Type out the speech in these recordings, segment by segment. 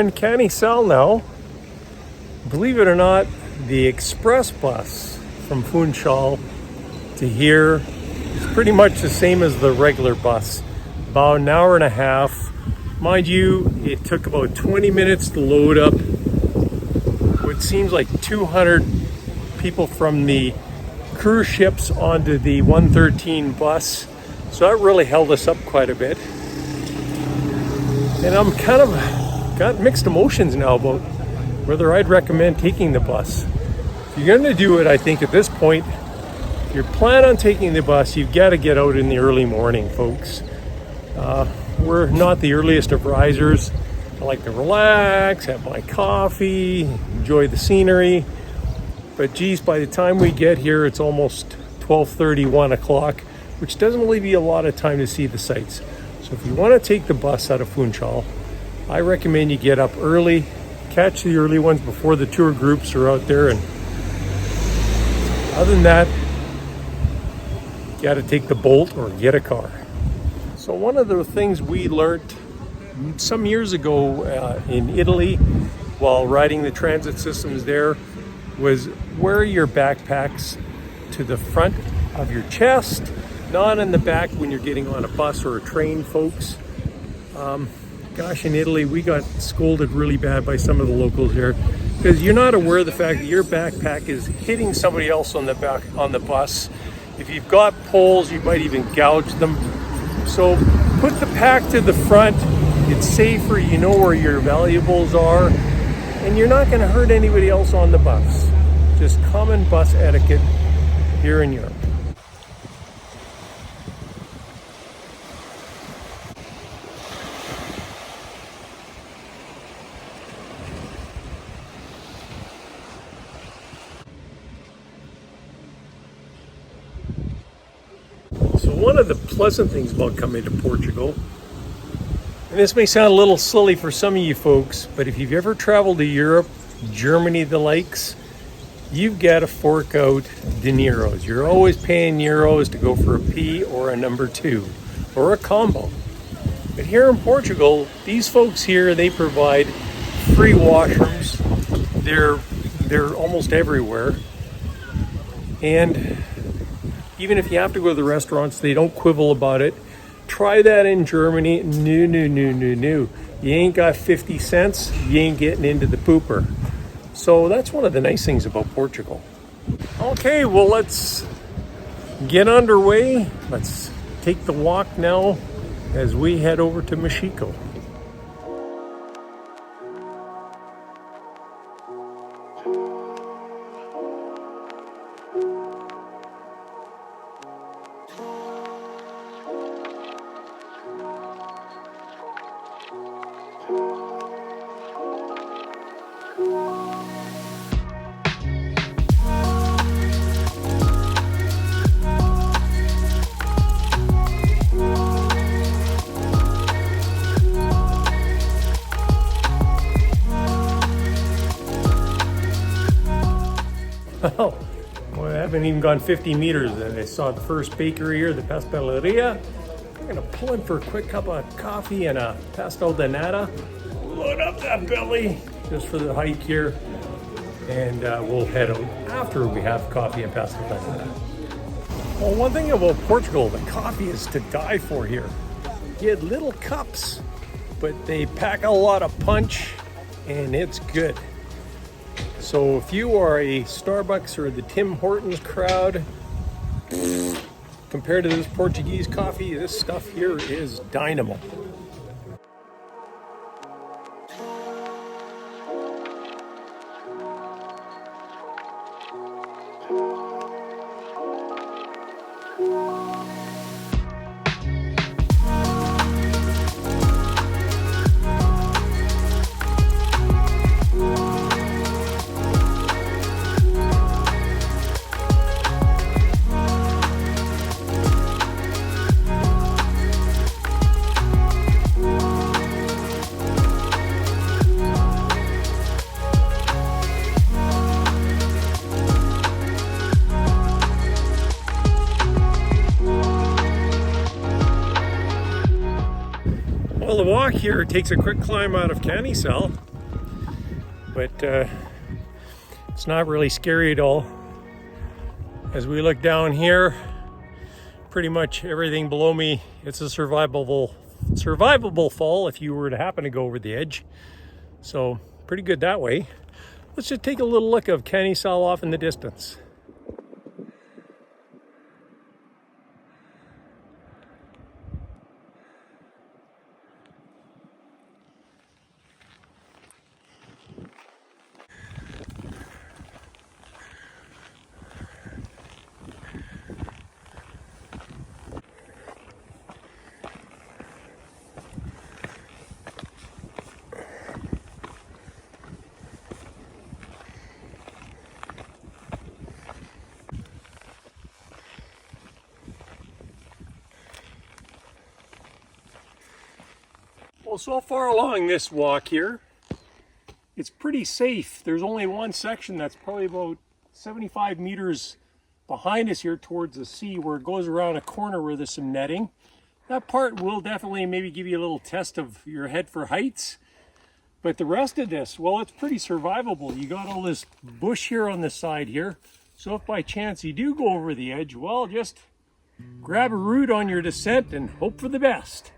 in Canical now. Believe it or not, the express bus from Funchal to here is pretty much the same as the regular bus. About an hour and a half. Mind you, it took about 20 minutes to load up what seems like 200 people from the cruise ships onto the 113 bus. So that really held us up quite a bit. And I'm kind of got mixed emotions now about whether I'd recommend taking the bus. If you're going to do it, I think at this point, if you're planning on taking the bus, you've got to get out in the early morning, folks. We're not the earliest of risers. I like to relax, have my coffee, enjoy the scenery. But geez, by the time we get here, it's almost 12:30, 1 o'clock, which doesn't leave you a lot of time to see the sights. So if you want to take the bus out of Funchal, I recommend you get up early, catch the early ones before the tour groups are out there. And other than that, you got to take the Bolt or get a car. So one of the things we learned some years ago in Italy while riding the transit systems there was wear your backpacks to the front of your chest, not in the back when you're getting on a bus or a train, folks. Gosh, in Italy, we got scolded really bad by some of the locals here because you're not aware of the fact that your backpack is hitting somebody else on the back on the bus. If you've got poles, you might even gouge them. So put the pack to the front. It's safer, you know where your valuables are, and you're not going to hurt anybody else on the bus. Just common bus etiquette here in Europe. So one of the pleasant things about coming to Portugal, and this may sound a little silly for some of you folks, but if you've ever traveled to Europe, Germany, the likes, you've got to fork out dineros. You're always paying euros to go for a P or a number 2 or a combo. But here in Portugal, these folks here, they provide free washrooms. They're almost everywhere. And even if you have to go to the restaurants, they don't quibble about it. Try that in Germany. No. You ain't got 50 cents, you ain't getting into the pooper. So that's one of the nice things about Portugal. Okay, well, let's get underway. Let's take the walk now as we head over to Machico. Oh, well, I haven't even gone 50 meters and I saw the first bakery here, the Pasteleria. I'm gonna pull in for a quick cup of coffee and a pastel de nata. Load up that belly just for the hike here. And we'll head out after we have coffee and pastel de nata. Well, one thing about Portugal, the coffee is to die for here. You get little cups, but they pack a lot of punch and it's good. So if you are a Starbucks or the Tim Hortons crowd, compared to this Portuguese coffee, this stuff here is dynamo. Well, the walk here takes a quick climb out of Canical, but it's not really scary at all. As we look down here, pretty much everything below me, it's a survivable fall if you were to happen to go over the edge. So pretty good that way. Let's just take a little look of Canical off in the distance. Well, so far along this walk here, it's pretty safe. There's only one section that's probably about 75 meters behind us here towards the sea, where it goes around a corner where there's some netting. That part will definitely maybe give you a little test of your head for heights. But the rest of this, well, it's pretty survivable. You got all this bush here on the side here. So if by chance you do go over the edge, well, just grab a root on your descent and hope for the best.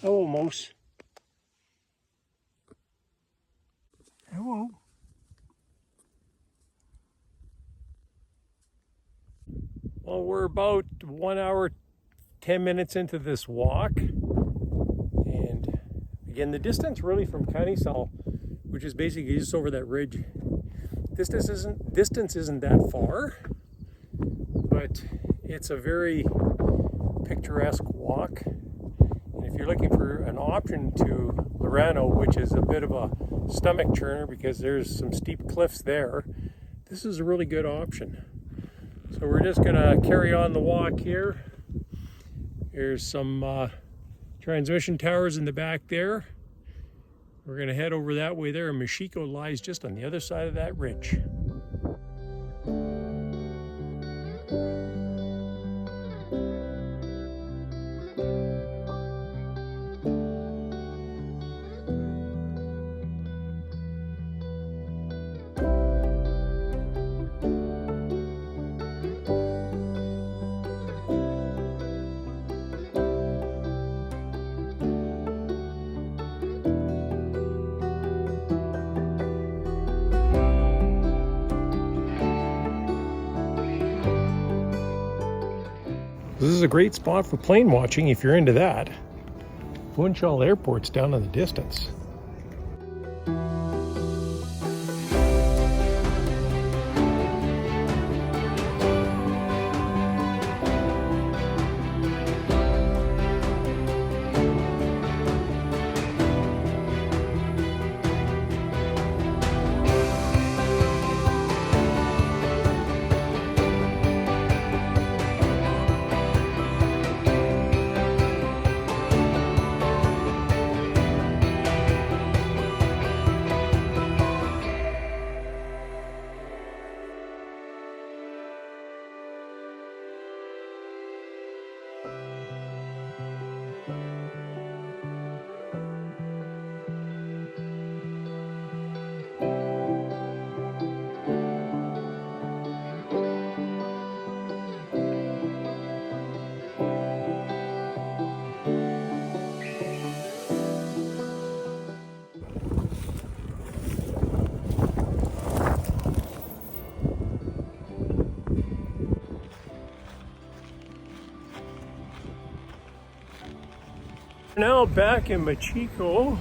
Hello, Moose. Hello. Well, we're about 1 hour, 10 minutes into this walk. And again, the distance really from Canical, which is basically just over that ridge, distance isn't that far, but it's a very picturesque walk. And if you're looking for an option to Lorano, which is a bit of a stomach churner because there's some steep cliffs there, this is a really good option. So we're just gonna carry on the walk here. There's some transmission towers in the back there. We're gonna head over that way there, and Machico lies just on the other side of that ridge. This is a great spot for plane watching if you're into that. Funchal Airport's down in the distance. Now back in Machico,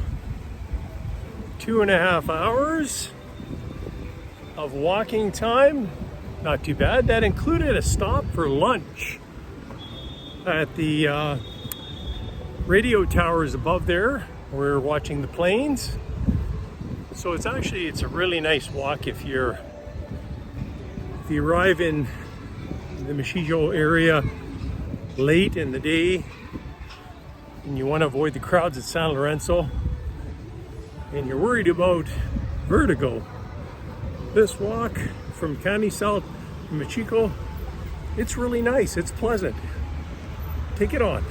2.5 hours of walking time. Not too bad. That included a stop for lunch at the radio towers above there. We're watching the planes. So it's a really nice walk if you arrive in the Machico area late in the day and you want to avoid the crowds at San Lorenzo and you're worried about vertigo. This walk from Canical and Machico, it's really nice. It's pleasant. Take it on.